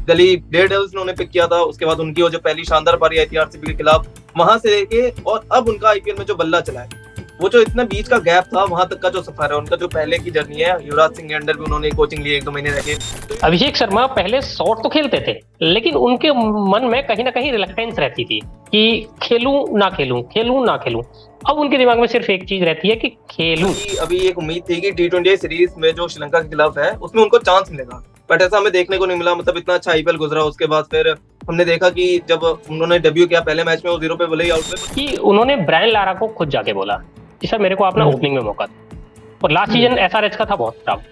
Delhi Daredevils उन्होंने pick किया था, उसके बाद उनकी वो जो पहली शानदार पारी आई थी आरसीबी के खिलाफ, वहां से लेके और अब उनका आईपीएल में जो बल्ला चला है, वो जो इतना बीच का गैप था वहां तक का जो सफर है उनका, जो पहले की जर्नी है, युवराज सिंह के अंडर भी उन्होंने कोचिंग ली 1-2 महीने रह। अभिषेक शर्मा पहले शॉट तो खेलते थे, लेकिन उनके मन में कहीं ना कहीं रिलक्टेंस रहती थी कि खेलूं ना खेलूं, खेलूं ना खेलूं। अब उनके दिमाग में सिर्फ एक चीज रहती है कि खेलूं। अभी एक उम्मीद थी कि टी20 सीरीज में जो श्रीलंका के खिलाफ है उसमें उनको चांस मिलेगा, बट ऐसा हमें देखने को नहीं मिला। मतलब इतना अच्छा आईपीएल गुजरा, उसके बाद फिर हमने देखा कि जब उन्होंने डेब्यू किया पहले मैच में वो 0 पे भले ही आउट हुए, कि उन्होंने ब्रायन लारा को खुद जाके बोला कि सर मेरे को अपना ओपनिंग में मौका दो। और लास्ट सीजन एसआरएच का था बहुत खराब,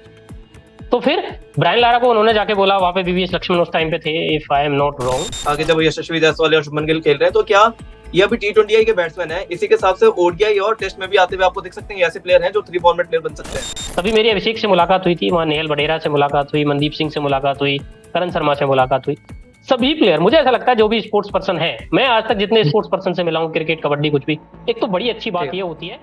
तो फिर ब्रायन लारा को उन्होंने जाके बोला, वहां पे वीवीएस लक्ष्मण उस टाइम पे थे, if I am not wrong. आगे जब यशस्वी जायसवाल और शुभमन गिल खेल रहे हैं, तो क्या ये अभी टी20 के बैट्समैन है, इसी के हिसाब से ओडीआई और टेस्ट में भी आते हुए आपको देख सकते हैं ऐसे प्लेयर हैं जो 3 फॉर्मेट प्लेयर बन सकते हैं। तभी मेरी अभिषेक से मुलाकात हुई थी, वहां नेहल बडेरा से मुलाकात हुई, मनदीप सिंह से मुलाकात हुई, करण शर्मा से मुलाकात हुई। सभी प्लेयर, मुझे ऐसा लगता है जो भी स्पोर्ट्स पर्सन है, मैं आज तक जितने स्पोर्ट्स पर्सन से मिला हूँ, क्रिकेट कबड्डी कुछ भी, एक तो बड़ी अच्छी बात ये होती है।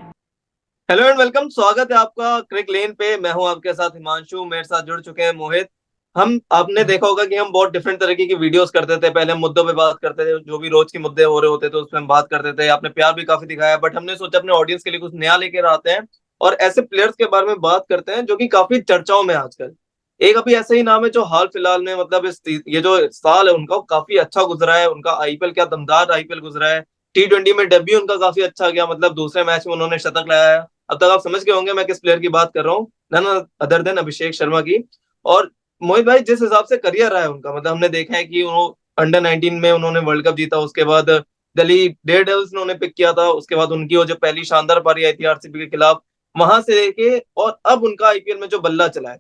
हेलो एंड वेलकम, स्वागत है आपका क्रिक लेन पे। मैं हूं आपके साथ हिमांशु, मेरे साथ जुड़ चुके हैं मोहित। हम आपने देखा होगा कि हम बहुत डिफरेंट तरीके की वीडियोस करते थे। पहले हम मुद्दों पे बात करते थे, जो भी रोज के मुद्दे हो रहे होते थे उस पर हम बात करते थे। आपने प्यार भी काफी दिखाया, बट हमने सोचा अपने ऑडियंस के लिए कुछ नया लेकर आते हैं और ऐसे प्लेयर्स के बारे में बात करते हैं जो कि काफी चर्चाओं में आजकल। एक अभी ऐसे ही नाम है जो हाल फिलहाल में, मतलब ये जो साल है उनका, वो काफी अच्छा गुजरा है। उनका आईपीएल, क्या दमदार आईपीएल गुजरा है। टी20 में डेब्यू उनका काफी अच्छा गया, मतलब दूसरे मैच में उन्होंने शतक लगाया। अब तक आप समझ गए होंगे मैं किस प्लेयर की बात कर रहा हूँ, none other than Abhishek Sharma की। और मोहित भाई, जिस हिसाब से करियर रहा है उनका, मतलब हमने देखा है कि अंडर 19 में उन्होंने वर्ल्ड कप जीता, उसके बाद दिल्ली डेयरडेविल्स उन्होंने पिक किया था, उसके बाद उनकी वो जो पहली शानदार पारी आई थी आरसीबी के खिलाफ, वहां से लेके और अब उनका आईपीएल में जो बल्ला चला है,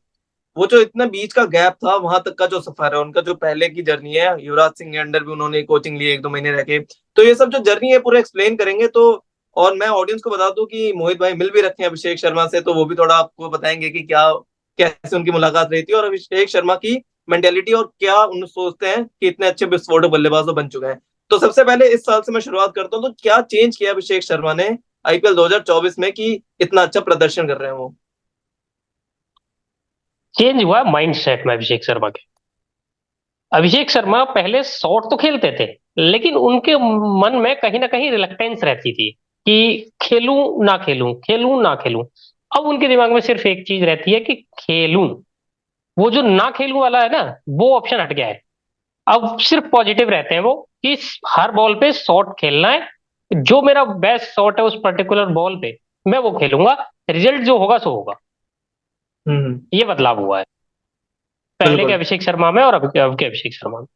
वो जो इतना बीच का गैप था वहां तक का जो सफर है उनका, जो पहले की जर्नी है, युवराज सिंह के अंडर भी उन्होंने कोचिंग ली 1-2 महीने रह के। तो ये सब जो जर्नी है पूरा एक्सप्लेन करेंगे। तो और मैं ऑडियंस को बता दूं कि मोहित भाई मिल भी रखे हैं अभिषेक शर्मा से, तो वो भी थोड़ा आपको बताएंगे कि क्या कैसे उनकी मुलाकात रही थी और अभिषेक शर्मा की मेंटेलिटी, और क्या उन सोचते हैं कि इतने अच्छे विस्फोटक बल्लेबाज बन चुके हैं। तो सबसे पहले इस साल से मैं शुरुआत करता हूँ, तो क्या चेंज किया अभिषेक शर्मा ने आईपीएल 2024 में कि इतना अच्छा प्रदर्शन कर रहे हैं वो? चेंज हुआ माइंड सेट में अभिषेक शर्मा के। अभिषेक शर्मा पहले शॉट तो खेलते थे, लेकिन उनके मन में कहीं ना कहीं रिलक्टेंस रहती थी कि खेलूं ना खेलूं, खेलूं ना खेलूं। अब उनके दिमाग में सिर्फ एक चीज रहती है कि खेलूं। वो जो ना खेलूं वाला है ना, वो ऑप्शन हट गया है। अब सिर्फ पॉजिटिव रहते हैं वो कि हर बॉल पे शॉट खेलना है, जो मेरा बेस्ट शॉट है उस पर्टिकुलर बॉल पे मैं वो खेलूंगा, रिजल्ट जो होगा सो होगा। ये बदलाव हुआ है पहले के बिल्कुल। अभिषेक शर्मा में और अब के अभिषेक शर्मा में।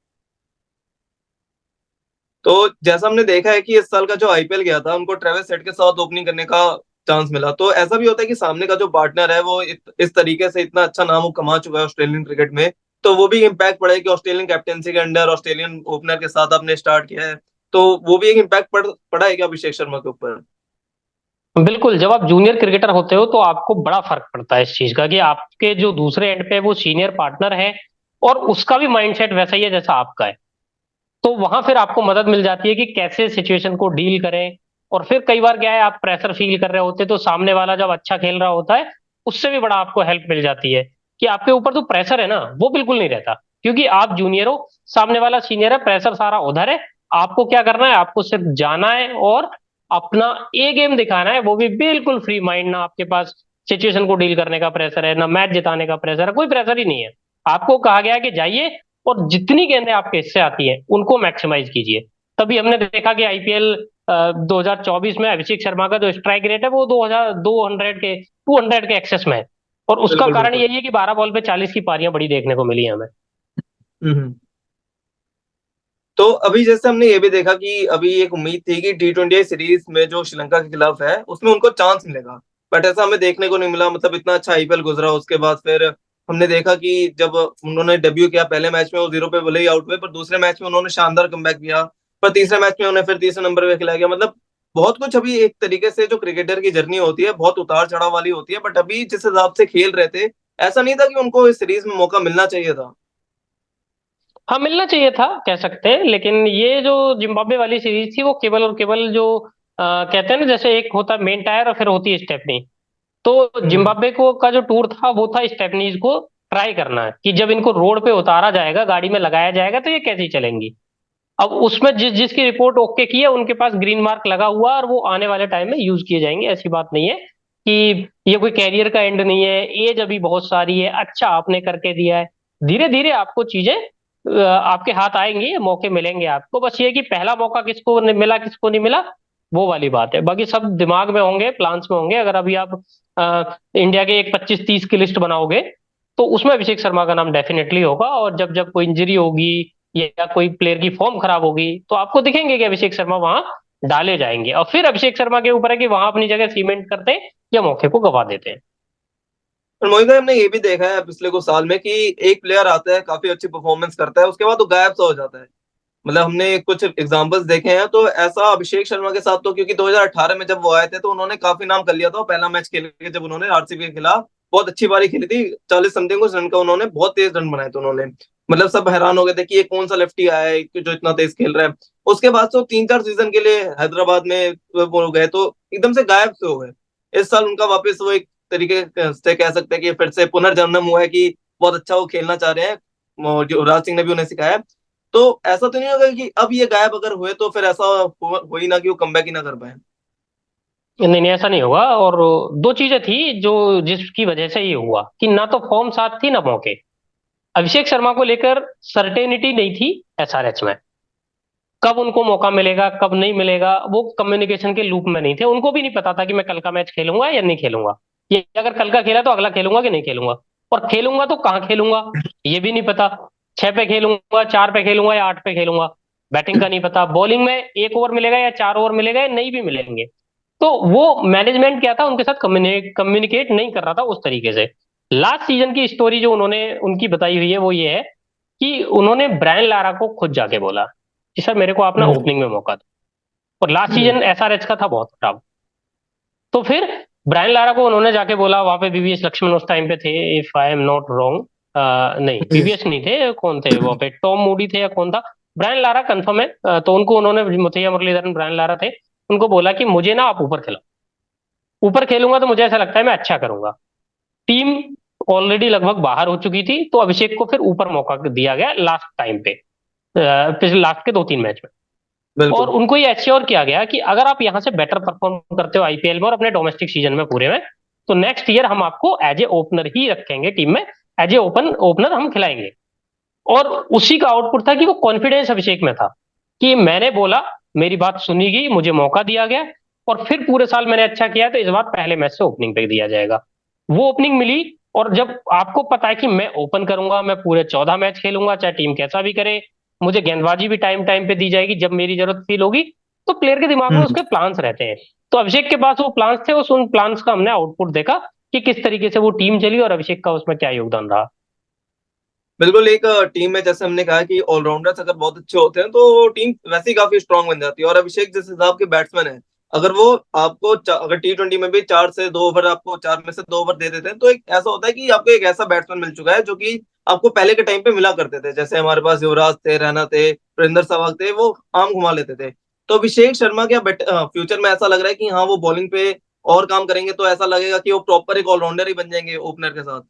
तो जैसा हमने देखा है कि इस साल का जो आईपीएल गया था, उनको ट्रेविस हेड के साथ ओपनिंग करने का चांस मिला। तो ऐसा भी होता है कि सामने का जो पार्टनर है वो इस तरीके से इतना अच्छा नाम वो कमा चुका है ऑस्ट्रेलियन क्रिकेट में, तो वो भी इम्पैक्ट पड़े कि ऑस्ट्रेलियन कैप्टेंसी के अंडर ऑस्ट्रेलियन ओपनर के साथ आपने स्टार्ट किया है, तो वो भी एक इम्पैक्ट पड़ा है क्या अभिषेक शर्मा के ऊपर? बिल्कुल, जब आप जूनियर क्रिकेटर होते हो तो आपको बड़ा फर्क पड़ता है इस चीज का कि आपके जो दूसरे एंड पे वो सीनियर पार्टनर है और उसका भी माइंडसेट वैसा ही है जैसा आपका है। तो वहां फिर आपको मदद मिल जाती है कि कैसे सिचुएशन को डील करें। और फिर कई बार क्या है, आप प्रेशर फील कर रहे होते तो सामने वाला जब अच्छा खेल रहा होता है, उससे भी बड़ा आपको हेल्प मिल जाती है कि आपके ऊपर जो प्रेशर है ना वो बिल्कुल नहीं रहता, क्योंकि आप जूनियर हो, सामने वाला सीनियर है, प्रेशर सारा उधर है। आपको क्या करना है, आपको सिर्फ जाना है और अपना ए गेम दिखाना है, वो भी बिल्कुल फ्री माइंड। ना आपके पास सिचुएशन को डील करने का प्रेशर है, ना मैच जिताने का प्रेशर है, कोई प्रेशर ही नहीं है। आपको कहा गया है कि जाइए और जितनी गेंदें आपके हिस्से आती हैं उनको मैक्सिमाइज कीजिए। तभी हमने देखा कि आईपीएल 2024 में अभिषेक शर्मा का जो स्ट्राइक रेट है वो 200 के एक्सेस में है। और उसका बिल्कुल कारण बिल्कुल। यही है कि 12 बॉल पे 40 की पारियां बड़ी देखने को मिली हैं हमें। हम्म। तो अभी जैसे हमने ये भी देखा कि अभी एक उम्मीद थी कि टी20 सीरीज में जो श्रीलंका के खिलाफ है उसमें उनको चांस मिलेगा, बट ऐसा हमें देखने को नहीं मिला। मतलब इतना अच्छा आईपीएल गुजरा, उसके बाद फिर हमने देखा कि जब उन्होंने डेब्यू किया पहले मैच में वो 0 पे भले ही आउट हुए, पर दूसरे मैच में उन्होंने शानदार कमबैक किया। पर तीसरे मैच में उन्हें फिर तीसरे नंबर पे खिलाया गया। मतलब बहुत कुछ अभी एक तरीके से जो क्रिकेटर की जर्नी होती है बहुत उतार चढ़ाव वाली होती है, बट अभी जिस हिसाब से खेल रहे थे, ऐसा नहीं था कि उनको इस सीरीज में मौका मिलना चाहिए था। हाँ, मिलना चाहिए था कह सकते हैं, लेकिन ये जो जिम्बाब्वे वाली सीरीज थी वो केवल और केवल जो कहते हैं ना, जैसे एक होता है मेन टायर और फिर होती है स्टेपनी। तो हम्म। जिम्बाब्वे को का जो टूर था वो था स्टेपनीज को ट्राई करना है कि जब इनको रोड पे उतारा जाएगा, गाड़ी में लगाया जाएगा, तो ये कैसे चलेंगी। अब उसमें जिसकी रिपोर्ट ओके की है उनके पास ग्रीन मार्क लगा हुआ है, और वो आने वाले टाइम में यूज किए जाएंगे। ऐसी बात नहीं है कि ये कोई कैरियर का एंड नहीं है, एज अभी बहुत सारी है, अच्छा आपने करके दिया है। धीरे धीरे आपको चीजें आपके हाथ आएंगी, मौके मिलेंगे आपको। बस ये कि पहला मौका किसको मिला किसको नहीं मिला, वो वाली बात है। बाकी सब दिमाग में होंगे, प्लान्स में होंगे। अगर अभी आप इंडिया के एक 25-30 की लिस्ट बनाओगे, तो उसमें अभिषेक शर्मा का नाम डेफिनेटली होगा। और जब जब कोई इंजरी होगी या कोई प्लेयर की फॉर्म खराब होगी, तो आपको दिखेंगे कि अभिषेक शर्मा वहां डाले जाएंगे। और फिर अभिषेक शर्मा के ऊपर है कि वहां अपनी जगह सीमेंट करते हैं या मौके को गवा देते हैं। और मोहित भाई, हमने ये भी देखा है पिछले कुछ साल में कि एक प्लेयर आता है, काफी अच्छी परफॉर्मेंस करता है, उसके बाद वो गायब सा हो जाता है। मतलब हमने कुछ एग्जांपल्स देखे हैं, तो ऐसा अभिषेक शर्मा के साथ तो, क्योंकि 2018 में जब वो आए थे तो उन्होंने काफी नाम कर लिया था। पहला मैच खेल के जब उन्होंने आरसीबी के खिलाफ बहुत अच्छी पारी खेली थी, 40 समथिंग कुछ रन का उन्होंने बहुत तेज रन बनाए थे उन्होंने। मतलब सब हैरान हो गए थे कि ये कौन सा लेफ्टी आया है कि जो इतना तेज खेल रहा है। उसके बाद तो 3-4 सीजन के लिए हैदराबाद में वो गए तो एकदम से गायब से हो गए। इस साल उनका वापस वो एक तरीके से कह सकते हैं कि फिर से पुनर्जन्म हुआ है कि बहुत अच्छा वो खेलना चाह रहे हैं। जो युवराज सिंह ने भी उन्हें सिखाया है। तो ऐसा तो नहीं होगा कि अब ये गायब अगर हुए तो फिर ऐसा हो ही ना कि वो कमबैक ही ना कर पाए। नहीं नहीं, ऐसा नहीं होगा। और दो चीजें थी जो जिसकी वजह से ये हुआ कि ना तो फॉर्म साथ थी ना मौके। अभिषेक शर्मा को लेकर सर्टेनिटी नहीं थी एसआरएच में। कब उनको मौका मिलेगा कब नहीं मिलेगा, वो कम्युनिकेशन के लूप में नहीं थे। उनको भी नहीं पता था कि मैं कल का मैच खेलूंगा या नहीं खेलूंगा। ये अगर कल का खेला तो अगला खेलूंगा कि नहीं खेलूंगा, और खेलूंगा तो कहाँ खेलूंगा ये भी नहीं पता। 6 पे खेलूंगा, 4 पे खेलूंगा या 8 पे खेलूंगा, बैटिंग का नहीं पता। बॉलिंग में 1 ओवर मिलेगा या 4 ओवर मिलेगा या नहीं भी मिलेंगे। तो वो मैनेजमेंट क्या था, उनके साथ कम्युनिकेट नहीं कर रहा था उस तरीके से। लास्ट सीजन की स्टोरी जो उन्होंने उनकी बताई हुई है वो ये है कि उन्होंने ब्रायन लारा को खुद जाके बोला कि सर मेरे को आप ना हम्म। ओपनिंग में मौका दो। और लास्ट हम्म। सीजन एसआरएच का था बहुत खराब। तो फिर ब्रायन लारा को उन्होंने जाके बोला, वहां पे बीवीएस लक्ष्मण उस टाइम पे थे, if I am not wrong. नहीं, बीवीएस नहीं थे, कौन थे वहां पे, टॉम मूडी थे या कौन था। ब्रायन लारा कंफर्म है। तो उनको उन्होंने, मुथैया मुरलीधरन ब्रायन लारा थे, उनको बोला कि मुझे ना आप ऊपर खिलाओ। ऊपर खेलूंगा तो मुझे ऐसा लगता है मैं अच्छा करूंगा। टीम ऑलरेडी लगभग बाहर हो चुकी थी, तो अभिषेक को फिर ऊपर मौका दिया गया लास्ट टाइम पे, पिछले लास्ट के 2-3 मैच में। और बिल्कुल। उनको ये एश्योर किया गया कि अगर आप यहाँ से बेटर परफॉर्म करते हो आईपीएल में और अपने डोमेस्टिक सीजन में पूरे में, तो नेक्स्ट ईयर हम आपको एज ए ओपनर ही रखेंगे टीम में, एज ए ओपनर हम खिलाएंगे। और उसी का आउटपुट था कि वो कॉन्फिडेंस अभिषेक में था कि मैंने बोला, मेरी बात सुनी गई, मुझे मौका दिया गया, और फिर पूरे साल मैंने अच्छा किया, तो इस बार पहले मैच से ओपनिंग पे दिया जाएगा। वो ओपनिंग मिली। और जब आपको पता है कि मैं ओपन करूंगा, मैं पूरे 14 मैच खेलूंगा, चाहे टीम कैसा भी करे, मुझे गेंदबाजी भी टाइम टाइम पे दी जाएगी जब मेरी जरूरत फील होगी, तो प्लेयर के दिमाग में हम्म। उसके प्लान्स रहते हैं। तो अभिषेक के पास वो प्लान्स थे, उन प्लान्स का हमने आउटपुट देखा कि किस तरीके से वो टीम चली और अभिषेक का उसमें क्या योगदान रहा। बिल्कुल। एक टीम में जैसे हमने कहा कि ऑलराउंडर्स अगर बहुत अच्छे होते हैं तो टीम वैसे ही काफी स्ट्रांग बन जाती है। और अभिषेक जिस हिसाब के बैट्समैन है, अगर वो आपको अगर T20 में भी 4 से 2 ओवर, आपको 4 में से 2 ओवर दे देते हैं, तो एक ऐसा होता है कि आपको एक ऐसा बैट्समैन मिल चुका है जो कि आपको पहले के टाइम पे मिला करते थे। जैसे हमारे पास युवराज थे, रैना थे, वीरेंद्र सहवाग थे, वो आम घुमा लेते थे। तो अभिषेक शर्मा क्या फ्यूचर में ऐसा लग रहा है कि हाँ वो बॉलिंग पे और काम करेंगे, तो ऐसा लगेगा कि वो प्रॉपर एक ऑलराउंडर ही बन जाएंगे ओपनर के साथ।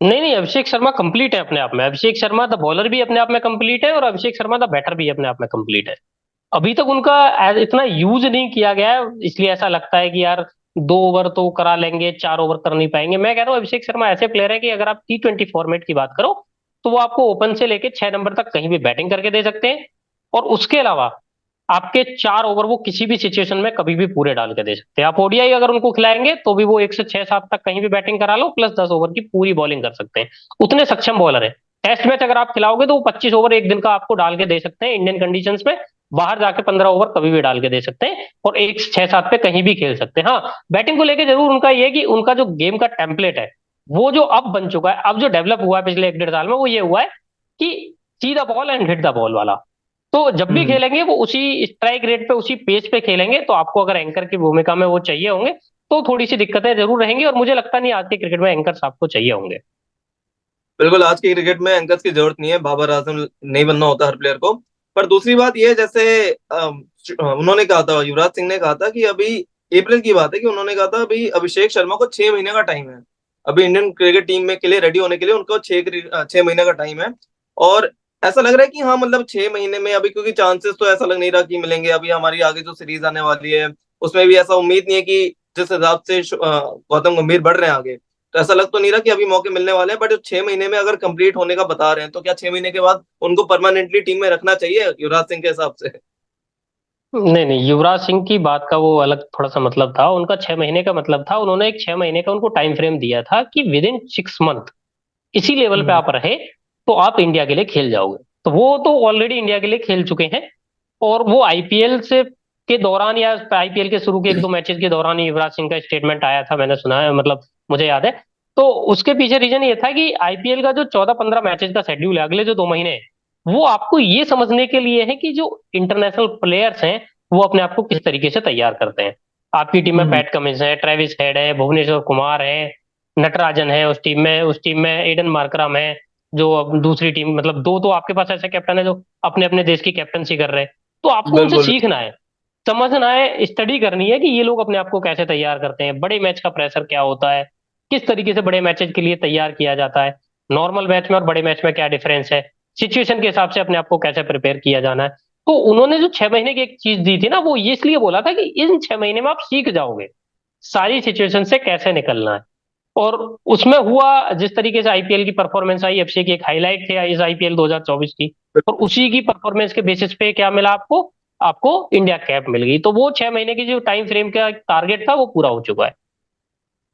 नहीं नहीं, अभिषेक शर्मा कंप्लीट है अपने आप में। अभिषेक शर्मा द बॉलर भी अपने आप में कंप्लीट है, और अभिषेक शर्मा द बैटर भी अपने आप में कंप्लीट है। अभी तक उनका इतना यूज नहीं किया गया है, इसलिए ऐसा लगता है कि यार 2 ओवर तो करा लेंगे, 4 ओवर कर नहीं पाएंगे। मैं कह रहा हूँ अभिषेक शर्मा ऐसे प्लेयर है कि अगर आप T20 फॉर्मेट की बात करो, तो वो आपको ओपन से लेके 6 नंबर तक कहीं भी बैटिंग करके दे सकते हैं। और उसके अलावा आपके 4 ओवर वो किसी भी सिचुएशन में कभी भी पूरे डाल के दे सकते हैं। आप ओडीआई अगर उनको खिलाएंगे तो भी वो 1 से 6-7 तक कहीं भी बैटिंग करा लो, प्लस 10 ओवर की पूरी बॉलिंग कर सकते हैं। उतने सक्षम बॉलर है। टेस्ट मैच अगर आप खिलाओगे तो वो 25 ओवर एक दिन का आपको डाल के दे सकते हैं इंडियन कंडीशंस में। बाहर जाके 15 ओवर कभी भी डाल के दे सकते हैं, और 1 6 7 पे कहीं भी खेल सकते हैं। हाँ, बैटिंग को लेके जरूर उनका ये है कि उनका जो गेम का टेम्पलेट है, वो जो अब बन चुका है, अब जो डेवलप हुआ है पिछले 1 1.5 साल में, वो ये हुआ है कि see the ball and hit the ball वाला। तो जब भी हम्म। खेलेंगे वो उसी स्ट्राइक रेट पे, उसी पेस पे खेलेंगे। तो आपको अगर एंकर की भूमिका में वो चाहिए होंगे, तो थोड़ी सी दिक्कतें जरूर रहेंगी। और मुझे लगता नहीं आज के क्रिकेट में एंकर्स आपको चाहिए होंगे। बिल्कुल, आज की क्रिकेट में एंकर्स की जरूरत नहीं है, बाबर आजम नहीं बनना होता हर प्लेयर को। पर दूसरी बात ये है, जैसे उन्होंने कहा था, युवराज सिंह ने कहा था कि अभी अप्रैल की बात है कि उन्होंने कहा था अभी अभिषेक शर्मा को 6 महीने का टाइम है। अभी इंडियन क्रिकेट टीम में के लिए रेडी होने के लिए उनको 6 महीने का टाइम है। और ऐसा लग रहा है कि हाँ मतलब 6 महीने में अभी, क्योंकि चांसेस तो ऐसा लग नहीं रहा कि मिलेंगे। अभी हमारी आगे जो सीरीज आने वाली है उसमें भी ऐसा उम्मीद नहीं है कि जिस हिसाब से गौतम गंभीर बढ़ रहे हैं आगे, तो ऐसा लग तो नहीं रहा कि अभी मौके मिलने वाले हैं। बट 6 महीने में अगर कंप्लीट होने का बता रहे हैं, तो क्या 6 महीने के बाद उनको परमानेंटली टीम में रखना चाहिए युवराज सिंह के हिसाब से? नहीं नहीं, युवराज सिंह की बात का वो अलग थोड़ा सा मतलब था। उनका 6 महीने का मतलब था, उन्होंने एक 6 महीने का उनको टाइम फ्रेम दिया था कि विद इन 6 मंथ इसी लेवल पे हम्म। आप रहे तो आप इंडिया के लिए खेल जाओगे। तो वो तो ऑलरेडी इंडिया के लिए खेल चुके हैं। और वो आईपीएल से के दौरान या आईपीएल के शुरू के 1-2 मैचेस के दौरान ही युवराज सिंह का स्टेटमेंट आया था, मैंने सुना है, मतलब मुझे याद है। तो उसके पीछे रीजन ये था कि आईपीएल का जो 14-15 मैचेस का शेड्यूल है अगले जो 2 महीने हैं, वो आपको ये समझने के लिए है कि जो इंटरनेशनल प्लेयर्स हैं वो अपने आप को किस तरीके से तैयार करते हैं। आपकी टीम में हम्म। पैट कमिंस है, ट्रेविस हेड है, भुवनेश्वर कुमार है, नटराजन है उस टीम में एडन मार्करम है। जो अब दूसरी टीम, मतलब दो तो आपके पास ऐसे कैप्टन है जो अपने अपने देश की कैप्टनसी कर रहे हैं। तो आपको उनसे बिल्कुल। सीखना है, समझना है, स्टडी करनी है कि ये लोग अपने आप को कैसे तैयार करते हैं, बड़े मैच का प्रेशर क्या होता है, किस तरीके से बड़े मैचेस के लिए तैयार किया जाता है, नॉर्मल मैच में और बड़े मैच में क्या डिफरेंस है, सिचुएशन के हिसाब से अपने आप को कैसे प्रिपेयर किया जाना है। तो उन्होंने जो 6 महीने की एक चीज दी थी ना, वो ये इसलिए बोला था कि इन 6 महीने में आप सीख जाओगे सारी सिचुएशन से कैसे निकलना है। और उसमें हुआ जिस तरीके से आईपीएल की परफॉर्मेंस आई, एफसी की एक हाईलाइट थे इस आईपीएल 2024 की। और उसी की परफॉर्मेंस के बेसिस पे क्या मिला आपको? आपको इंडिया कैप मिल गई। तो वो 6 महीने की जो टाइम फ्रेम का टारगेट था वो पूरा हो चुका है।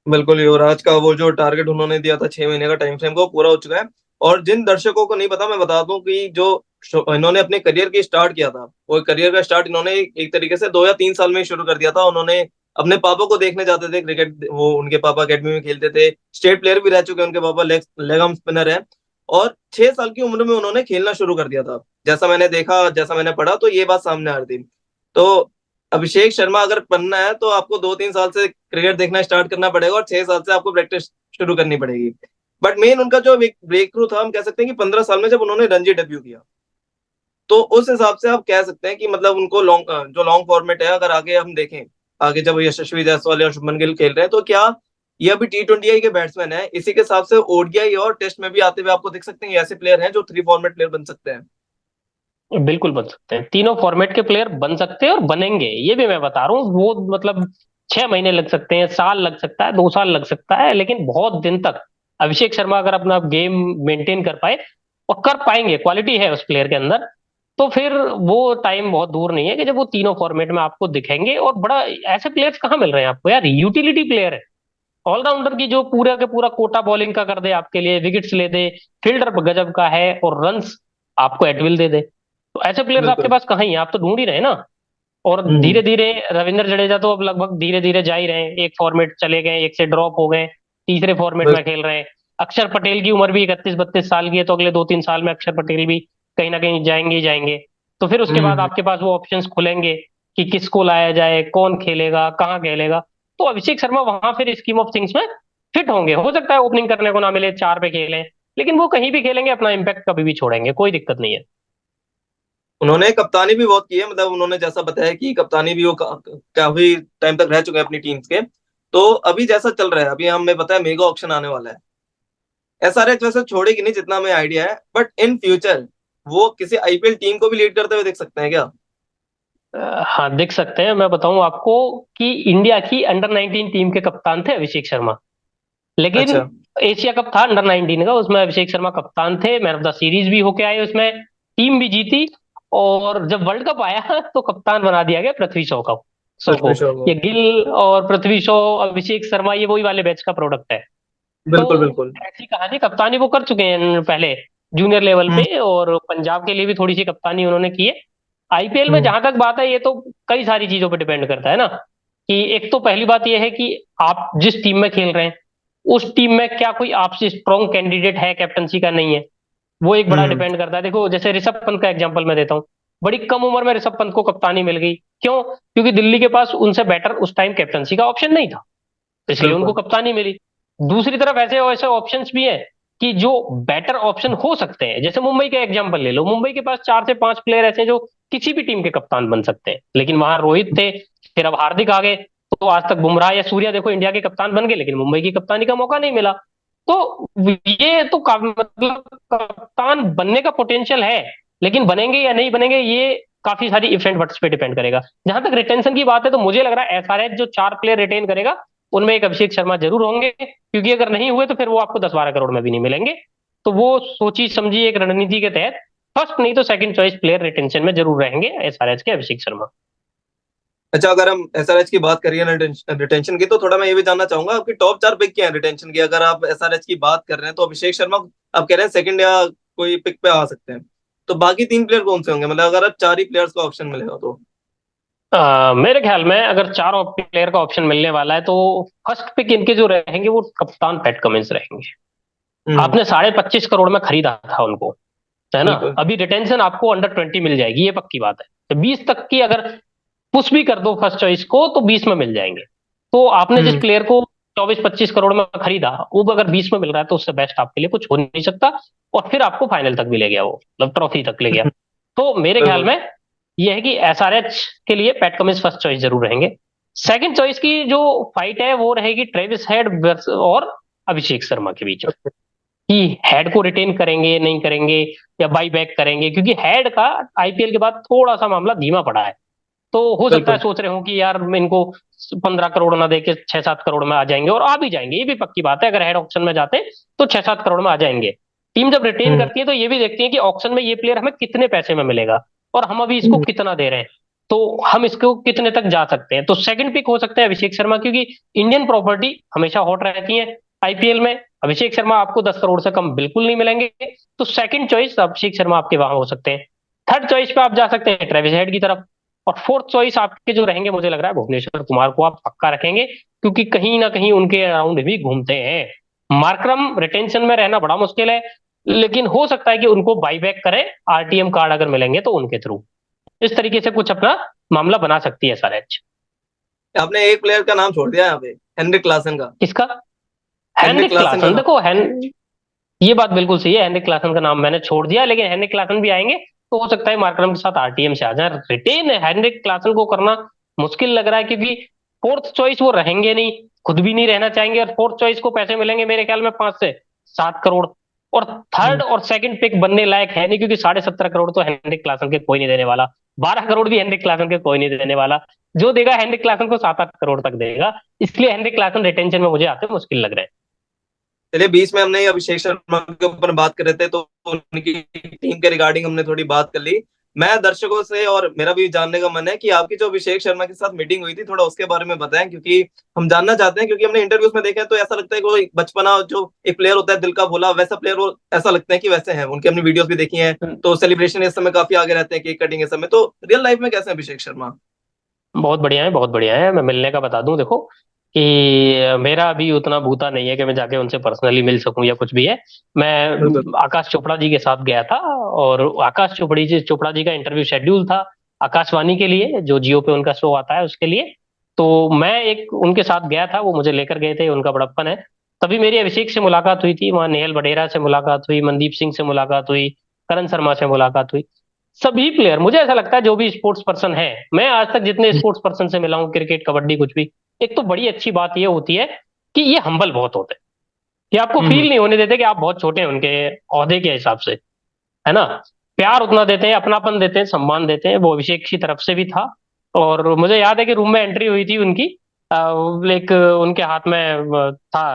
बिल्कुल युवराज का वो जो टारगेट उन्होंने दिया था 6 महीने का टाइम फ्रेम को पूरा हो चुका है। और जिन दर्शकों को नहीं पता, मैं बता दूं कि जो इन्होंने अपने करियर की स्टार्ट किया था, वो करियर का स्टार्ट इन्होंने एक तरीके से 2 या 3 साल में ही शुरू कर दिया था। उन्होंने अपने पापा को देखने जाते थे क्रिकेट, वो उनके पापा अकेडमी में खेलते थे, स्टेट प्लेयर भी रह चुके हैं उनके पापा, लेग आर्म स्पिनर है। और 6 साल की उम्र में उन्होंने खेलना शुरू कर दिया था। जैसा मैंने देखा, जैसा मैंने पढ़ा, तो ये बात सामने आ रही थी। तो अभिषेक शर्मा अगर बनना है तो आपको 2-3 साल से क्रिकेट देखना स्टार्ट करना पड़ेगा, और 6 साल से आपको प्रैक्टिस शुरू करनी पड़ेगी। बट मेन उनका जो ब्रेक थ्रू था, हम कह सकते हैं कि 15 साल में जब उन्होंने रणजी डेब्यू किया, तो उस हिसाब से आप कह सकते हैं कि मतलब उनको लॉन्ग फॉर्मेट है, अगर आगे हम देखें, आगे जब यशस्वी जायसवाल या शुभमन गिल खेल रहे हैं, तो क्या ये अभी T20 के बैट्समैन है, इसी के हिसाब से ओडीआई और टेस्ट में भी आते हुए आपको दिख सकते हैं। ये ऐसे प्लेयर हैं जो 3 फॉर्मेट प्लेयर बन सकते हैं। बिल्कुल बन सकते हैं, तीनों फॉर्मेट के प्लेयर बन सकते हैं और बनेंगे, ये भी मैं बता रहा हूँ। वो मतलब 6 महीने लग सकते हैं, साल लग सकता है, 2 साल लग सकता है, लेकिन बहुत दिन तक अभिषेक शर्मा अगर अपना गेम मेंटेन कर पाए, और कर पाएंगे, क्वालिटी है उस प्लेयर के अंदर, तो फिर वो टाइम बहुत दूर नहीं है कि जब वो तीनों फॉर्मेट में आपको दिखेंगे। और बड़ा ऐसे प्लेयर्स कहाँ मिल रहे हैं आपको यार, यूटिलिटी प्लेयर है, ऑलराउंडर की जो पूरा के पूरा कोटा बॉलिंग का कर दे आपके लिए, विकेट्स ले दे, फील्डर गजब का है और रन्स आपको एटविल दे दे। तो ऐसे प्लेयर्स आपके बिल्कुल। पास कहाँ ही हैं? आप तो ढूंढ ही रहे हैं ना। और हम्म। धीरे धीरे रविंद्र जडेजा तो अब लगभग धीरे धीरे जा ही रहे हैं, एक फॉर्मेट चले गए, एक से ड्रॉप हो गए, तीसरे फॉर्मेट बस। में खेल रहे हैं। अक्षर पटेल की उम्र भी 31-32 साल की है, तो अगले 2-3 साल में अक्षर पटेल भी कहीं ना कहीं जाएंगे ही जाएंगे। तो फिर उसके बाद हम्म। आपके पास वो ऑप्शंस खुलेंगे कि किसको लाया जाए, कौन खेलेगा, कहाँ खेलेगा। तो अभिषेक शर्मा वहां फिर स्कीम ऑफ थिंग्स में फिट होंगे। हो सकता है ओपनिंग करने को ना मिले, 4 पे खेलें, लेकिन वो कहीं भी खेलेंगे, अपना इम्पैक्ट कभी भी छोड़ेंगे, कोई दिक्कत नहीं है। उन्होंने कप्तानी भी बहुत की है, मतलब उन्होंने जैसा बताया कि कप्तानी भी वो काफी टाइम तक रह चुके हैं अपनी टीम्स के। तो अभी जैसा चल रहा है, अभी हमें पता है मेगा ऑक्शन आने वाला है। एसआरएच वैसे छोड़ेगी नहीं जितना हमें आइडिया है, बट इन फ्यूचर वो किसी आईपीएल टीम को भी लीड करते हुए देख सकते हैं क्या? हाँ दिख सकते हैं। मैं बताऊं आपको कि इंडिया की अंडर 19 टीम के कप्तान थे अभिषेक शर्मा, लेकिन अच्छा। एशिया कप था अंडर 19 का, उसमें अभिषेक शर्मा कप्तान थे, मैन ऑफ द सीरीज भी होके आए उसमें, टीम भी जीती। और जब वर्ल्ड कप आया तो कप्तान बना दिया गया पृथ्वी शॉ को। पृथ्वी शॉ को। ये गिल और पृथ्वी शॉ, अभिषेक शर्मा, ये वही वाले बैच का प्रोडक्ट है। तो बिल्कुल बिल्कुल। ऐसी कहानी, कप्तानी वो कर चुके हैं पहले जूनियर लेवल हम्म। पे, और पंजाब के लिए भी थोड़ी सी कप्तानी उन्होंने की है। आईपीएल में हम्म। जहां तक बात है, ये तो कई सारी चीजों पर डिपेंड करता है ना। कि एक तो पहली बात यह है कि आप जिस टीम में खेल रहे हैं उस टीम में क्या कोई आपसे स्ट्रॉन्ग कैंडिडेट है कैप्टनसी का, नहीं है, वो एक बड़ा हम्म। डिपेंड करता है। देखो जैसे ऋषभ पंत का एग्जांपल मैं देता हूँ, बड़ी कम उम्र में ऋषभ पंत को कप्तानी मिल गई, क्यों? क्योंकि दिल्ली के पास उनसे बेटर उस टाइम कैप्टनसी का ऑप्शन नहीं था, इसलिए उनको बिल्कुल। कप्तानी मिली। दूसरी तरफ ऐसे ऐसे ऑप्शंस भी हैं कि जो बेटर ऑप्शन हो सकते हैं, जैसे मुंबई का एग्जांपल ले लो, मुंबई के पास 4 से 5 प्लेयर ऐसे हैं जो किसी भी टीम के कप्तान बन सकते हैं, लेकिन वहां रोहित थे, फिर अब हार्दिक आ गए, तो आज तक बुमराह या सूर्या देखो इंडिया के कप्तान बन गए, लेकिन मुंबई की कप्तानी का मौका नहीं मिला। तो ये तो मतलब कप्तान बनने का पोटेंशियल है, लेकिन बनेंगे या नहीं बनेंगे ये काफी सारी इवेंट वर्ट्स पे डिपेंड करेगा। जहां तक रिटेंशन की बात है तो मुझे लग रहा है एसआरएच जो 4 प्लेयर रिटेन करेगा उनमें एक अभिषेक शर्मा जरूर होंगे, क्योंकि अगर नहीं हुए तो फिर वो आपको 10-12 करोड़ में भी नहीं मिलेंगे। तो वो सोची समझी एक रणनीति के तहत फर्स्ट नहीं तो सेकंड चॉइस प्लेयर रिटेंशन में जरूर रहेंगे एसआरएच के अभिषेक शर्मा। अच्छा, अगर हम एसआरएच की बात करिए ना, रिटेंशन की, तो थोड़ा मैं ये भी जानना चाहूंगा आपकी टॉप 4 पिक क्या है रिटेंशन की? अगर आप एसआरएच की बात कर रहे हैं तो अभिषेक शर्मा आप कह रहे हैं सेकंड या कोई पिक पे आ सकते हैं, तो बाकी 3 प्लेयर कौन से होंगे? मतलब अगर आप 4 ही प्लेयर्स का ऑप्शन मिलेगा तो। मेरे ख्याल में अगर 4 प्लेयर का ऑप्शन मिलने वाला है तो फर्स्ट पिक इनके जो रहेंगे वो कप्तान पैट कमिंस रहेंगे। हम्म। आपने 25.5 करोड़ में खरीदा था उनको, है ना? बिल्कुल। अभी रिटेंशन आपको अंडर 20 मिल जाएगी, ये पक्की बात है। तो 20 तक की अगर पुश भी कर दो फर्स्ट चॉइस को तो 20 में मिल जाएंगे। तो आपने जिस हम्म। प्लेयर को 24-25 करोड़ में खरीदा वो अगर 20 में मिल रहा है तो उससे बेस्ट आपके लिए कुछ हो नहीं सकता। और फिर आपको फाइनल तक भी ले गया, वो मतलब ट्रॉफी तक ले गया। तो मेरे ख्याल बिल्कुल। में यह है कि एसआरएच के लिए पैट कमिंस फर्स्ट चॉइस जरूर रहेंगे। सेकंड चॉइस की जो फाइट है वो रहेगी ट्रेविस हेड और अभिषेक शर्मा के बीच में, कि हेड को रिटेन करेंगे नहीं करेंगे या बाई बैक करेंगे, क्योंकि हेड का आईपीएल के बाद थोड़ा सा मामला धीमा पड़ा है। तो हो सकता है बिल्कुल। सोच रहे हो कि यार मैं इनको 15 करोड़ ना देके 6-7 करोड़ में आ जाएंगे, और आ भी जाएंगे, ये भी पक्की बात है। अगर हेड ऑप्शन में जाते तो 6-7 करोड़ में आ जाएंगे। टीम जब रिटेन हम्म। करती है तो ये भी देखती है कि ऑप्शन में ये प्लेयर हमें कितने पैसे में मिलेगा और हम अभी इसको हम्म। कितना दे रहे हैं, तो हम इसको कितने तक जा सकते हैं। तो सेकंड पिक हो सकता है अभिषेक शर्मा, क्योंकि इंडियन प्रॉपर्टी हमेशा हॉट रहती है आईपीएल में। अभिषेक शर्मा आपको 10 करोड़ से कम बिल्कुल नहीं मिलेंगे, तो सेकंड चॉइस अभिषेक शर्मा आपके वहां हो सकते हैं। थर्ड चॉइस पे आप जा सकते हैं ट्रेविस हेड की तरफ। और फोर्थ चॉइस आपके जो रहेंगे मुझे लग रहा है भुवनेश्वर कुमार को आप पक्का रखेंगे, क्योंकि कहीं ना कहीं उनके अराउंड भी घूमते हैं। मार्करम रिटेंशन में रहना बड़ा मुश्किल है, लेकिन हो सकता है कि उनको बाईबैक करें, आरटीएम कार्ड अगर मिलेंगे तो उनके थ्रू इस तरीके से कुछ अपना मामला बना सकती है एसआरएच। आपने एक प्लेयर का नाम छोड़ दिया यहाँ पे, हेनरिक क्लासन का। किसका? हेनरिक हेनरिक क्लासन का क्लासन। नाम। देखो ये बात बिल्कुल सही है, हेनरिक क्लासन का नाम मैंने छोड़ दिया, लेकिन हेनरिक क्लासन भी आएंगे तो हो सकता है मार्करम के साथ आरटीएम से आ जाए। रिटेन हेनरिक क्लासन को करना मुश्किल लग रहा है, क्योंकि फोर्थ चॉइस वो रहेंगे नहीं, खुद भी नहीं रहना चाहेंगे, और फोर्थ चॉइस को पैसे मिलेंगे मेरे ख्याल में 5 से 7 करोड़। और थर्ड हम्म। और सेकंड पिक बनने लायक है नहीं, क्योंकि 17.5 करोड़ तो हेनरिक क्लासन के कोई नहीं देने वाला, 12 करोड़ भी हेनरिक क्लासन के कोई नहीं देने वाला। जो देगा हेनरिक क्लासन को 7-8 करोड़ तक देगा, इसलिए हेनरिक क्लासन रिटेंशन में मुझे आते मुश्किल लग रहे हैं। चलिए, बीच में हमने अभिषेक शर्मा के ऊपर बात कर रहे थे तो उनकी टीम के रिगार्डिंग हमने थोड़ी बात कर ली। मैं दर्शकों से, और मेरा भी जानने का मन है कि आपकी जो अभिषेक शर्मा के साथ मीटिंग हुई थी, थोड़ा उसके बारे में बताएं, क्योंकि हम जानना चाहते हैं। क्योंकि हमने इंटरव्यूज में देखा है तो ऐसा लगता है कि वो एक बचपना, जो एक प्लेयर होता है दिल का भोला, वैसा प्लेयर वो ऐसा लगता है कि वैसे हैं। उनकी हमने वीडियोस भी देखी हैं, तो सेलिब्रेशन इस समय काफी आगे रहते हैं, केक कटिंग इस समय। तो रियल लाइफ में कैसे हैं अभिषेक शर्मा? बहुत बढ़िया है, बहुत बढ़िया है। मैं मिलने का बता दूं, देखो कि मेरा अभी उतना बूता नहीं है कि मैं जाके उनसे पर्सनली मिल सकूं या कुछ भी है। बिल्कुल। मैं आकाश चोपड़ा जी के साथ गया था, और आकाश चोपड़ा जी का इंटरव्यू शेड्यूल था आकाशवाणी के लिए, जो जियो पे उनका शो आता है उसके लिए। तो मैं एक उनके साथ गया था, वो मुझे लेकर गए थे, उनका बड़प्पन है। तभी मेरी अभिषेक से मुलाकात हुई थी, वहां नेहल बडेरा से मुलाकात हुई, मनदीप सिंह से मुलाकात हुई, करण शर्मा से मुलाकात हुई। सभी प्लेयर, मुझे ऐसा लगता है जो भी स्पोर्ट्स पर्सन है, मैं आज तक जितने स्पोर्ट्स पर्सन से मिला हूँ, क्रिकेट कबड्डी कुछ भी, एक तो बड़ी अच्छी बात ये होती है कि ये हम्बल बहुत होते हैं, कि आपको हम्म। फील नहीं होने देते कि आप बहुत छोटे हैं उनके ओहदे के हिसाब से, है ना? प्यार उतना देते हैं, अपनापन देते हैं, सम्मान देते हैं। वो अभिषेक की तरफ से भी था। और मुझे याद है कि रूम में एंट्री हुई थी उनकी, एक उनके हाथ में था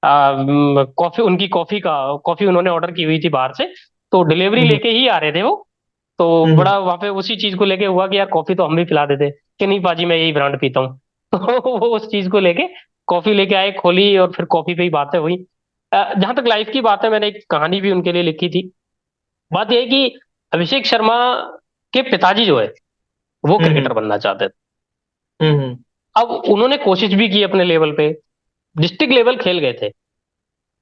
कॉफी, उनकी कॉफी उन्होंने ऑर्डर की हुई थी बाहर से, तो डिलीवरी हम्म। लेके ही आ रहे थे वो। तो हम्म। बड़ा वहां पे उसी चीज को लेके हुआ कि यार कॉफी तो हम भी पिला देते, कि नहीं पाजी मैं यही ब्रांड पीता हूँ। तो वो उस चीज को लेके कॉफी लेके आए, खोली, और फिर कॉफी पे ही बातें हुई। जहां तक लाइफ की बात है, मैंने एक कहानी भी उनके लिए लिखी थी। बात यह है कि अभिषेक शर्मा के पिताजी जो है वो हम्म। क्रिकेटर बनना चाहते थे। हम्म। अब उन्होंने कोशिश भी की अपने लेवल पे, डिस्ट्रिक्ट लेवल खेल गए थे,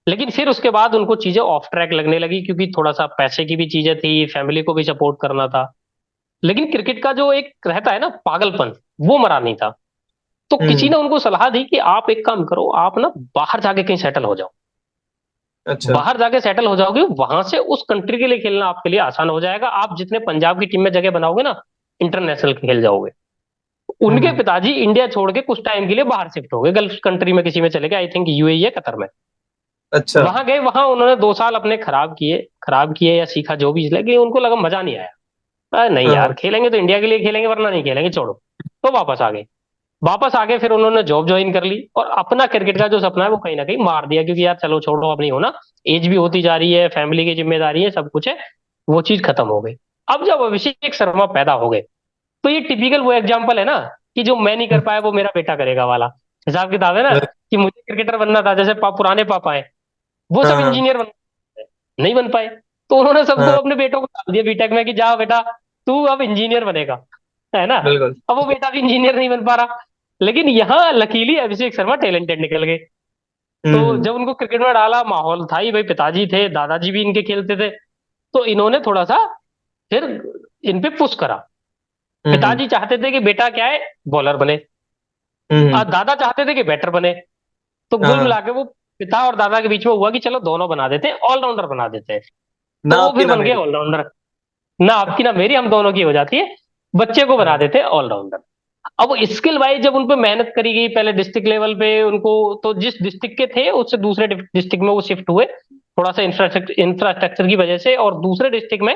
लेकिन फिर उसके बाद उनको चीजें ऑफ ट्रैक लगने लगी, क्योंकि थोड़ा सा पैसे की भी चीजें थी, फैमिली को भी सपोर्ट करना था। लेकिन क्रिकेट का जो एक रहता है ना पागलपन, वो मरा नहीं था। तो किसी हम्म। ने उनको सलाह दी कि आप एक काम करो, आप ना बाहर जाके कहीं सेटल हो जाओ। अच्छा। बाहर जाके सेटल हो जाओगे, वहां से उस कंट्री के लिए खेलना आपके लिए आसान हो जाएगा। आप जितने पंजाब की टीम में जगह बनाओगे ना, इंटरनेशनल खेल जाओगे। उनके हम्म। पिताजी इंडिया छोड़ के कुछ टाइम के लिए बाहर शिफ्ट हो गए, गल्फ कंट्री में किसी में चले गए, आई थिंक यूएई या कतर में। अच्छा। वहां गए, वहां उन्होंने 2 साल अपने खराब किए या सीखा जो भी, लेकिन उनको लगा मजा नहीं आया। नहीं हाँ यार, हाँ। खेलेंगे तो इंडिया के लिए खेलेंगे, वरना नहीं खेलेंगे, छोड़ो। तो वापस आ गए फिर उन्होंने जॉब ज्वाइन कर ली, और अपना क्रिकेट का जो सपना है वो कहीं ना कहीं मार दिया, क्योंकि यार चलो छोड़ो, अब नहीं होना, एज भी होती जा रही है, फैमिली की जिम्मेदारी है, सब कुछ है, वो चीज खत्म हो गई। अब जब अभिषेक शर्मा पैदा हो गए, तो ये टिपिकल वो एग्जाम्पल है ना, कि जो मैं नहीं कर पाया वो मेरा बेटा करेगा वाला हिसाब किताब है ना, कि मुझे क्रिकेटर बनना था, जैसे पुराने पापा है, वो सब हाँ इंजीनियर बन नहीं बन पाए, तो उन्होंने सबको हाँ। अपने बेटों को डाल दिया बीटेक में, कि जा बेटा तू अब इंजीनियर बनेगा, है ना। बिल्कुल। अब वो बेटा भी इंजीनियर नहीं बन पा रहा, लेकिन यहाँ लकीली अभिषेक शर्मा टैलेंटेड निकल गए। तो हम्म जब उनको क्रिकेट में डाला, माहौल था ही भाई, पिताजी थे, दादाजी भी इनके खेलते थे, तो इन्होंने थोड़ा सा फिर इन पे पुश करा। हम्म पिताजी चाहते थे कि बेटा क्या है, बॉलर बने, हम्म। और दादा चाहते थे कि बैटर बने। तो कुल हाँ। मिला के वो पिता और दादा के बीच में हुआ कि चलो दोनों बना देते हैं, ऑलराउंडर बना देते हैं। ना तो वो आपकी फिर ना बन गए मेरी। ऑलराउंडर। ना आपकी ना मेरी, हम दोनों की हो जाती है, बच्चे को बना हाँ। देते हैं ऑलराउंडर। अब वो स्किल वाइज जब उन पे मेहनत करी गई, पहले डिस्ट्रिक्ट लेवल पे उनको, तो जिस डिस्ट्रिक्ट के थे उससे दूसरे डिस्ट्रिक्ट में वो शिफ्ट हुए, थोड़ा सा इंफ्रास्ट्रक्चर की वजह से, और दूसरे डिस्ट्रिक्ट में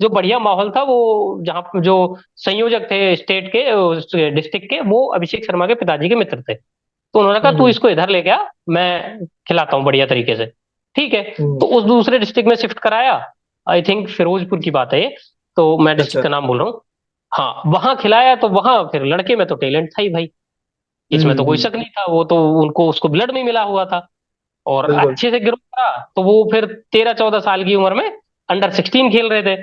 जो बढ़िया माहौल था, वो जहाँ पे जो संयोजक थे स्टेट के, डिस्ट्रिक्ट के, वो अभिषेक शर्मा के पिताजी के मित्र थे। तो उन्होंने कहा तू हम्म इसको इधर ले गया, मैं खिलाता हूँ बढ़िया तरीके से। ठीक है। हम्म। तो उस दूसरे डिस्ट्रिक्ट में शिफ्ट कराया, आई थिंक फिरोजपुर की बात है ये, तो मैं डिस्ट्रिक्ट अच्छा। का नाम बोल रहा हूँ। हाँ, वहां खिलाया, तो वहां फिर लड़के में तो टैलेंट था ही भाई, इसमें तो कोई हम्म। शक नहीं था, वो तो उनको उसको ब्लड में मिला हुआ था, और बिल्कुल। अच्छे से ग्रो करा। तो वो फिर 13-14 साल की उम्र में अंडर 16 खेल रहे थे,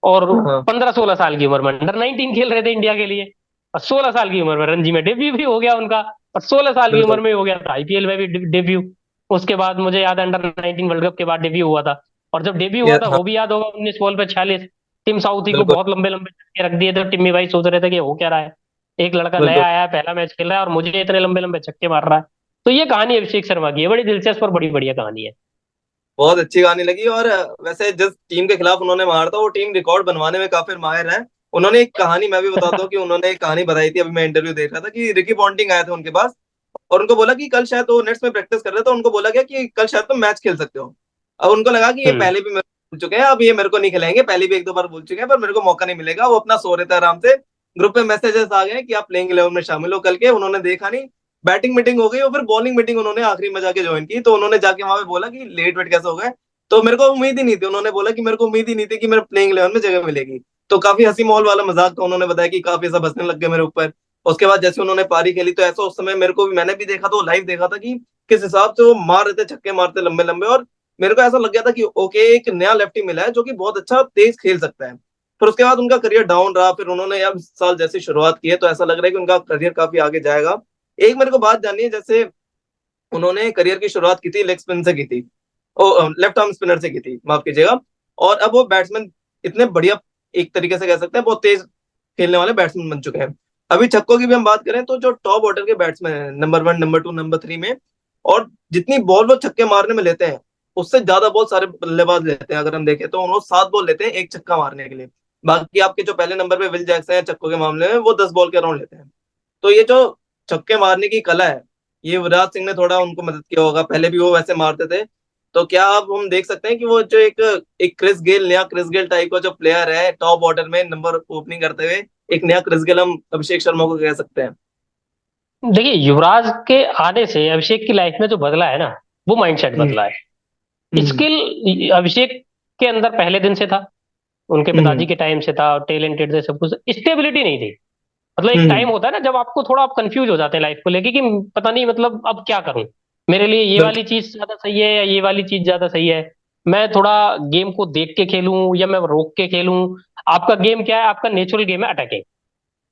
और हाँ हाँ। 15-16 साल की उम्र में अंडर 19 खेल रहे थे इंडिया के लिए, और 16 साल की उम्र में रणजी में डेब्यू भी हो गया उनका, और 16 साल की उम्र बिल्कुल। में हो गया था आईपीएल में भी डेब्यू। उसके बाद मुझे याद है अंडर 19 वर्ल्ड कप के बाद डेब्यू हुआ था, और जब डेब्यू हुआ ये था हाँ। वो भी याद होगा, 19 बॉल पे 46। टिम साउथी को बिल्कुल। बहुत लंबे लंबे छक्के रख दिए थे, टिम्मी भाई सोच रहे थे कि हो क्या रहा है, एक लड़का बिल्कुल। नया आया है, पहला मैच खेल रहा है, और मुझे इतने लंबे लंबे छक्के मार रहा है। तो ये कहानी अभिषेक शर्मा की है, बड़ी दिलचस्प और बड़ी बढ़िया कहानी है। बहुत अच्छी कहानी लगी। और वैसे जिस टीम के खिलाफ उन्होंने मारा था वो टीम रिकॉर्ड बनवाने में काफी माहिर है। उन्होंने एक कहानी, मैं भी बताता हूँ कि उन्होंने एक कहानी बताई थी, अभी मैं इंटरव्यू देख रहा था, कि रिकी पॉन्टिंग आया था उनके पास और उनको बोला कि कल शायद वो नेट्स में प्रैक्टिस कर रहे थे, तो उनको बोला गया कि कल शायद तुम मैच खेल सकते हो। अब उनको लगा कि ये हम्म। पहले भी मेरे को बोल चुके हैं, अब ये मेरे को नहीं खिलाएंगे, पहले भी एक दो बार बोल चुके हैं, पर मेरे को मौका नहीं मिलेगा। वो अपना सो रहे थे आराम से, ग्रुप में मैसेजेस आ गए कि आप प्लेइंग 11 में शामिल हो कल के। उन्होंने देखा नहीं, बैटिंग मीटिंग हो गई और फिर बॉलिंग मीटिंग उन्होंने आखिरी में जाके ज्वाइन की। तो उन्होंने जाके वहां पे बोला कि लेट वेट कैसे हो गए, तो मेरे को उम्मीद ही नहीं थी। उन्होंने बोला कि मेरे को उम्मीद ही नहीं थी कि मेरे प्लेइंग 11 में जगह मिलेगी। तो काफी हंसी माहौल वाला मजाक था। उन्होंने बताया कि काफी सब हंसने लग गए मेरे ऊपर। उसके बाद जैसे उन्होंने पारी खेली, तो ऐसा उस समय मेरे को भी, मैंने भी देखा, तो लाइव देखा था कि किस हिसाब से वो मार रहे थे, छक्के मारते लंबे लंबे। और मेरे को ऐसा लग गया था कि ओके, एक नया लेफ्टी मिला है जो कि बहुत अच्छा तेज खेल सकता है। फिर उसके बाद उनका करियर डाउन रहा, फिर उन्होंने अब इस साल जैसे शुरुआत की है, तो ऐसा लग रहा है कि उनका करियर काफी आगे जाएगा। एक मेरे को बात जाननी है, जैसे उन्होंने करियर की शुरुआत की थी लेग स्पिन से की थी, लेफ्ट आर्म स्पिनर से की थी, माफ कीजिएगा। और अब वो बैट्समैन इतने बढ़िया, एक तरीके से कह सकते हैं बहुत तेज खेलने वाले बैट्समैन बन चुके हैं। अभी छक्कों की भी हम बात करें तो जो टॉप ऑर्डर के बैट्समैन हैं, नंबर 1, नंबर 2, नंबर 3 में, और जितनी बॉल वो छक्के मारने में लेते हैं, उससे ज्यादा बॉल सारे बल्लेबाज लेते हैं। अगर हम देखें तो उन्होंने 7 बॉल लेते हैं एक छक्का मारने के लिए। बाकी आपके जो पहले नंबर पे विल जैक्सन है छक्कों के मामले में, वो 10 बॉल के अराउंड लेते हैं। तो ये जो छक्के मारने की कला है, ये युवराज सिंह ने थोड़ा उनको मदद किया होगा, पहले भी वो वैसे मारते थे। तो क्या अब हम देख सकते हैं कि वो जो एक एक क्रिस गेल, नया क्रिस गेल टाइप का जो प्लेयर है टॉप ऑर्डर में नंबर ओपनिंग करते हुए, एक नया क्रिस गेल हम अभिषेक शर्मा को कह सकते हैं? देखिए, युवराज के आने से अभिषेक की लाइफ में जो बदला है ना, वो माइंडसेट हम्म बदला है। हम्म स्किल अभिषेक के अंदर पहले दिन से था, उनके पिताजी हम्म के टाइम से था, टैलेंटेड थे, सब कुछ, स्टेबिलिटी नहीं थी। मतलब एक टाइम हम्म। होता है ना जब आपको थोड़ा आप कंफ्यूज हो जाते हैं लाइफ को लेके, कि पता नहीं मतलब अब क्या करूं, मेरे लिए ये बिल्कुल। वाली चीज ज्यादा सही है या ये वाली चीज ज्यादा सही है, मैं थोड़ा गेम को देख के खेलूं या मैं रोक के खेलूं। आपका गेम क्या है, आपका नेचुरल गेम है अटैकिंग,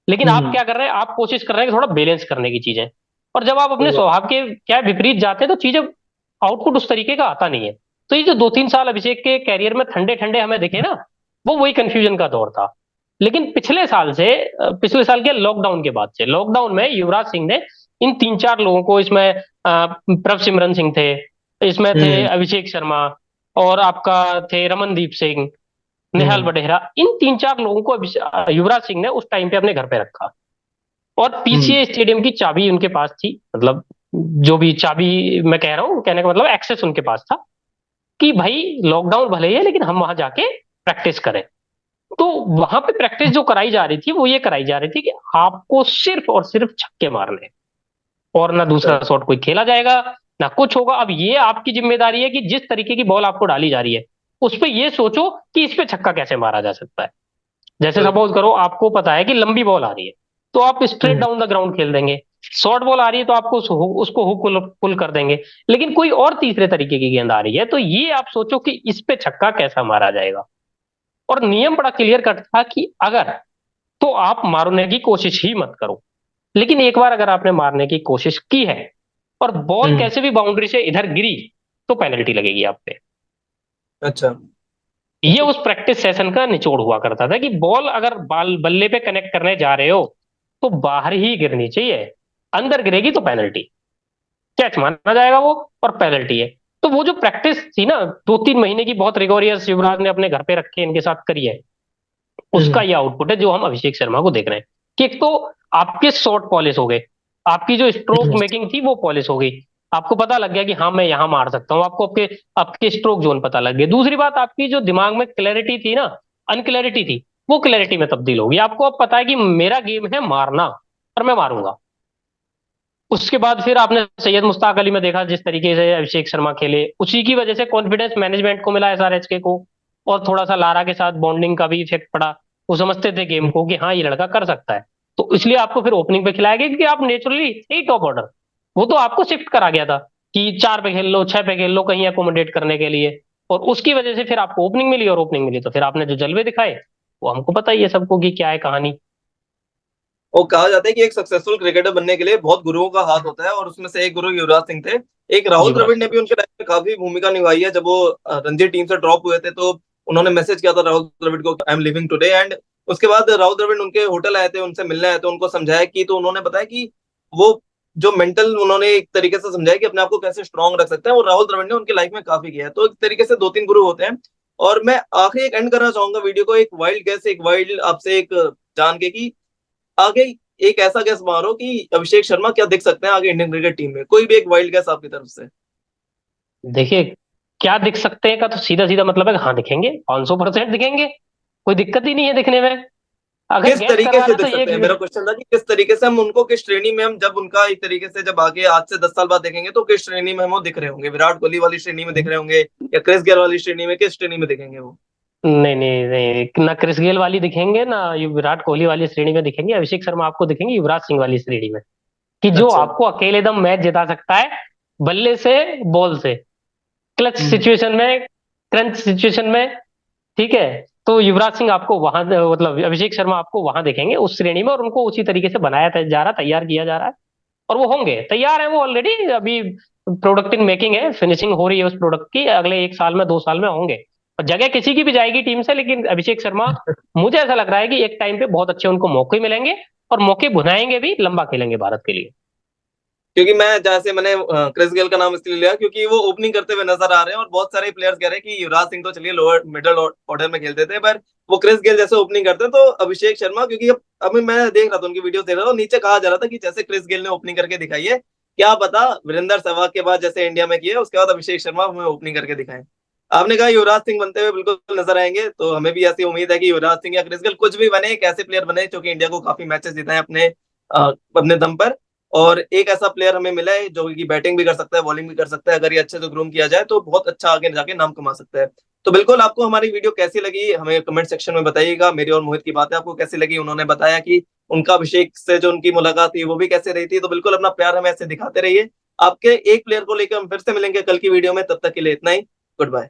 लेकिन आप हम्म। क्या कर रहे हैं, आप कोशिश कर रहे हैं कि थोड़ा बैलेंस करने की चीजें। और जब आप अपने बिल्कुल। स्वभाव के क्या विपरीत जाते हैं, तो चीजें आउटपुट उस तरीके का आता नहीं है। तो ये जो 2-3 साल अभिषेक के कैरियर में ठंडे ठंडे हमें दिखे ना, वो वही कंफ्यूजन का दौर था। लेकिन पिछले साल के लॉकडाउन के बाद से, लॉकडाउन में युवराज सिंह ने इन 3-4 लोगों को, इसमें प्रभ सिमरन सिंह थे, इसमें थे हम्म अभिषेक शर्मा, और आपका थे रमनदीप सिंह, निहाल हम्म। वडेहरा, इन 3-4 लोगों को युवराज सिंह ने उस टाइम पे अपने घर पे रखा। और पीसीए स्टेडियम की चाबी उनके पास थी, मतलब जो भी चाबी मैं कह रहा हूँ, कहने का मतलब एक्सेस उनके पास था कि भाई लॉकडाउन भले ही है लेकिन हम वहां जाके प्रैक्टिस करें। तो वहां पे प्रैक्टिस जो कराई जा रही थी वो ये कराई जा रही थी कि आपको सिर्फ और सिर्फ छक्के मारने, और ना दूसरा शॉट कोई खेला जाएगा, ना कुछ होगा। अब ये आपकी जिम्मेदारी है कि जिस तरीके की बॉल आपको डाली जा रही है उस पर ये सोचो कि इस पे छक्का कैसे मारा जा सकता है। जैसे सपोज करो आपको पता है कि लंबी बॉल आ रही है तो आप स्ट्रेट डाउन द ग्राउंड खेल देंगे, शॉर्ट बॉल आ रही है तो आपको उसको हुक पुल कर देंगे। लेकिन कोई और तीसरे तरीके की गेंद आ रही है तो ये आप सोचो कि इस पे छक्का कैसा मारा जाएगा। और नियम बड़ा क्लियर कट था कि अगर तो आप मारने की कोशिश ही मत करो, लेकिन एक बार अगर आपने मारने की कोशिश की है और बॉल कैसे भी बाउंड्री से इधर गिरी तो पेनल्टी लगेगी आप पे। अच्छा। ये उस प्रैक्टिस सेशन का निचोड़ हुआ करता था कि बॉल अगर बल्ले पे कनेक्ट करने जा रहे हो तो बाहर ही गिरनी चाहिए, अंदर गिरेगी तो पेनल्टी, कैच माना जाएगा वो, और पेनल्टी है। तो वो जो प्रैक्टिस थी ना 2-3 महीने की, बहुत रिगोरियस युवराज ने अपने घर पे रख के इनके साथ करी है, उसका ये आउटपुट है जो हम अभिषेक शर्मा को देख रहे हैं कि एक तो आपके शॉट पॉलिश हो गए, आपकी जो स्ट्रोक मेकिंग थी वो पॉलिश हो गई, आपको पता लग गया कि हाँ मैं यहां मार सकता हूँ, आपको आपके आपके स्ट्रोक जोन पता लग गए। दूसरी बात, आपकी जो दिमाग में क्लैरिटी थी ना, अनक्लैरिटी थी, वो क्लैरिटी में तब्दील होगी। आपको अब पता है कि मेरा गेम है मारना और मैं मारूंगा। उसके बाद फिर आपने सैयद मुश्ताक अली में देखा जिस तरीके से अभिषेक शर्मा खेले, उसी की वजह से कॉन्फिडेंस मैनेजमेंट को मिला एसआरएचके को, और थोड़ा सा लारा के साथ बॉन्डिंग का भी इफेक्ट पड़ा। वो समझते थे गेम को कि हाँ ये लड़का कर सकता है, तो इसलिए आपको फिर ओपनिंग पे खिलाया गया क्योंकि आप नेचुरली थे टॉप ऑर्डर। वो तो आपको शिफ्ट करा गया था कि 4 पे खेल लो, 6 पे खेल लो, कहीं अकोमोडेट करने के लिए, और उसकी वजह से फिर आपको ओपनिंग मिली, और ओपनिंग मिली तो फिर आपने जो जलवे दिखाए वो हमको पता ही है सबको कि क्या है कहानी। वो कहा जाता है कि एक सक्सेसफुल क्रिकेटर बनने के लिए बहुत गुरुओं का हाथ होता है, और उसमें से एक गुरु युवराज सिंह थे। एक राहुल युवराज द्रविड़ ने सिंह। भी उनके लाइफ में काफी भूमिका निभाई है। जब वो रणजी टीम से ड्रॉप हुए थे तो उन्होंने मैसेज किया था राहुल द्रविड़ को, I am living today. And उसके बाद राहुल द्रविड़ उनके होटल आए थे, उनसे मिलने आए थे, उनको समझाया कि, तो उन्होंने बताया कि वो जो मेंटल उन्होंने एक तरीके से समझाया कि अपने आप को कैसे स्ट्रांग रख सकते हैं, और राहुल द्रविड़ ने उनकी लाइफ में काफी किया है। तो एक तरीके से 2-3 गुरु होते हैं। और मैं आखिरी एक एंड करना चाहूंगा वीडियो को, एक वाइल्ड गैस, एक वाइल्ड आपसे एक जान के कि आगे एक ऐसा गैस मारो कि अभिषेक शर्मा क्या दिख सकते हैं आगे इंडियन क्रिकेट टीम में। कोई भी एक वाइल्ड गैस आपकी तरफ से। देखिए, क्या दिख सकते हैं का तो सीधा सीधा मतलब है कि हाँ दिखेंगे, 500% दिखेंगे, कोई दिक्कत ही नहीं है दिखने में। अगर किस गैस तरीके करवा से रहे दिख तो सकते हैं, ये, मेरा क्वेश्चन था कि किस तरीके से हम उनको, किस श्रेणी में हम, जब उनका एक तरीके से जब आगे आज से 10 साल बाद देखेंगे तो किस श्रेणी में हम वो दिख रहे होंगे? विराट कोहली वाली श्रेणी में दिख रहे होंगे, या क्रिस गेल वाली श्रेणी में, किस श्रेणी में दिखेंगे वो? नहीं नहीं नहीं, ना क्रिस गेल वाली दिखेंगे, ना विराट कोहली वाली श्रेणी में दिखेंगे। अभिषेक शर्मा आपको दिखेंगे युवराज सिंह वाली श्रेणी में, कि जो अच्छा। आपको अकेले दम मैच जिता सकता है, बल्ले से, बॉल से, क्लच हम्म। सिचुएशन में, क्रंच सिचुएशन में। ठीक है, तो युवराज सिंह आपको वहां, मतलब अभिषेक शर्मा आपको वहां देखेंगे उस श्रेणी में, और उनको उसी तरीके से बनाया जा रहा, तैयार किया जा रहा है, और वो होंगे, तैयार है वो ऑलरेडी। अभी प्रोडक्ट इन मेकिंग है, फिनिशिंग हो रही है उस प्रोडक्ट की, अगले 1 साल में 2 साल में होंगे। और जगह किसी की भी जाएगी टीम से, लेकिन अभिषेक शर्मा, मुझे ऐसा लग रहा है कि एक टाइम पे बहुत अच्छे उनको मौके मिलेंगे, और मौके भुनाएंगे भी, लंबा खेलेंगे भारत के लिए। क्योंकि मैं जैसे मैंने क्रिस गेल का नाम इसलिए लिया क्योंकि वो ओपनिंग करते हुए नजर आ रहे हैं, और बहुत सारे प्लेयर्स कह रहे हैं कि युवराज सिंह तो चलिए लोअर मिडिल ऑर्डर में खेलते थे, पर वो क्रिस गेल जैसे ओपनिंग करते हैं। तो अभिषेक शर्मा, क्योंकि अब अभी मैं देख रहा था उनकी वीडियो देख रहा था, नीचे कहा जा रहा था कि जैसे क्रिस गेल ने ओपनिंग करके दिखाई है, क्या पता वीरेंद्र सहवाग के बाद जैसे इंडिया में किए उसके बाद अभिषेक शर्मा हमें ओपनिंग करके दिखाएं। आपने कहा युवराज सिंह बनते हुए बिल्कुल नजर आएंगे, तो हमें भी ऐसी उम्मीद है कि युवराज सिंह या क्रिस गेल कुछ भी बने, एक ऐसे प्लेयर बने जो कि इंडिया को काफी मैचेस जिताएं अपने दम पर। और एक ऐसा प्लेयर हमें मिला है जो कि बैटिंग भी कर सकता है, बॉलिंग भी कर सकता है, अगर ये अच्छे से ग्रूम किया जाए तो बहुत अच्छा आगे जाके नाम कमा सकता है। तो बिल्कुल, आपको हमारी वीडियो कैसी लगी हमें कमेंट सेक्शन में बताइएगा। मेरी और मोहित की बातें आपको कैसी लगी, उन्होंने बताया कि उनका अभिषेक से जो उनकी मुलाकात थी वो भी कैसे रही थी। तो बिल्कुल अपना प्यार हमें ऐसे दिखाते रहिए। आपके एक प्लेयर को लेकर हम फिर से मिलेंगे कल की वीडियो में, तब तक के लिए इतना ही। Good bye.